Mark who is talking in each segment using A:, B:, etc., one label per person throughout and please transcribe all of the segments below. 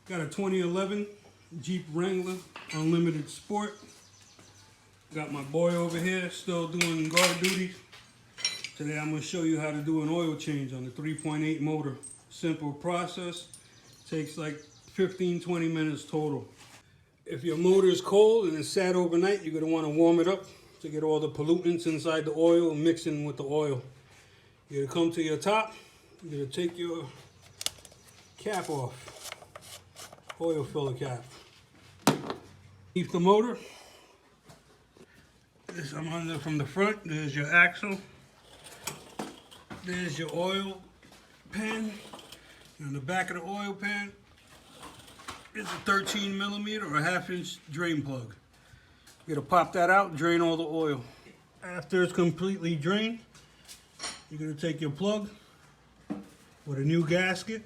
A: Got a 2011 Jeep Wrangler Unlimited Sport. Got my boy over here still doing guard duty. Today I'm going to show you how to do an oil change on the 3.8 motor. Simple process. Takes like 15-20 minutes total. If your motor is cold and it's sat overnight, you're going to want to warm it up to get all the pollutants inside the oil mixing with the oil. You're going to come to your top. You're going to take your cap off. Oil filler cap. Keep the motor. This I'm under from the front. There's your axle. There's your oil pan. And the back of the oil pan is a 13 millimeter or a 1/2 inch drain plug. You're gonna pop that out, drain all the oil. After it's completely drained, you're gonna take your plug with a new gasket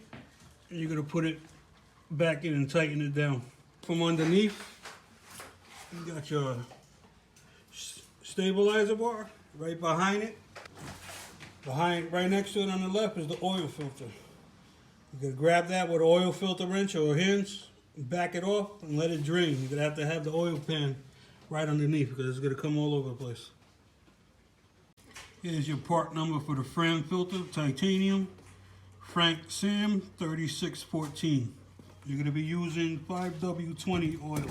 A: and you're gonna put it back in and tighten it down. From underneath, you got your stabilizer bar. Right behind it, right next to it on the left is the oil filter. You're gonna grab that with an oil filter wrench or a hinge, back it off and let it drain. You're gonna have the oil pan right underneath because it's gonna come all over the place. Here's your part number for the Fram filter, titanium, Frank Sam 3614. You're gonna be using 5W20 oil.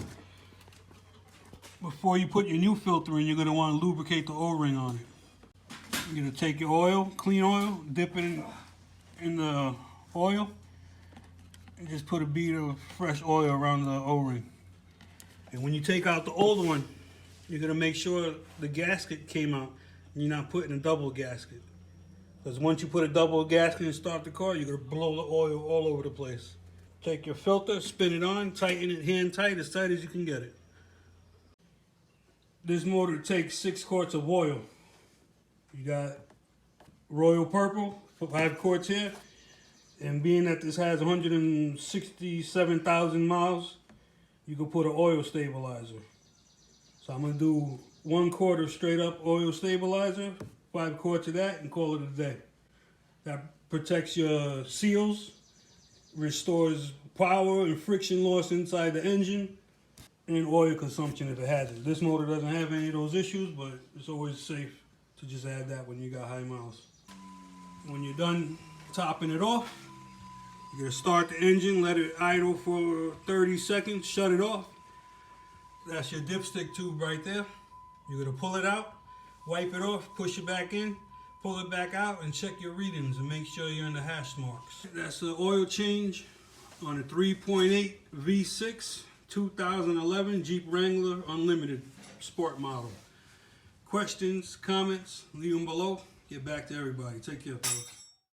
A: Before you put your new filter in, you're gonna want to lubricate the O-ring on it. You're gonna take your oil, clean oil, dip it in the oil, and just put a bead of fresh oil around the O-ring. And when you take out the old one, you're gonna make sure the gasket came out and you're not putting a double gasket. Because once you put a double gasket and start the car, you're gonna blow the oil all over the place. Take your filter, spin it on, tighten it hand tight as you can get it. This motor takes 6 quarts of oil. You got Royal Purple for 5 quarts here. And being that this has 167,000 miles, you can put an oil stabilizer. So I'm gonna do 1 quart of straight up oil stabilizer, 5 quarts of that, and call it a day. That protects your seals, restores power and friction loss inside the engine, and oil consumption if it has it. This motor doesn't have any of those issues, but it's always safe to just add that when you got high miles. When you're done topping it off, you're gonna start the engine, let it idle for 30 seconds, shut it off. That's your dipstick tube right there. You're gonna pull it out, wipe it off, push it back in, pull it back out, and check your readings and make sure you're in the hash marks. That's the oil change on a 3.8 V6 2011 Jeep Wrangler Unlimited Sport model. Questions, comments, leave them below. Get back to everybody. Take care, fellas.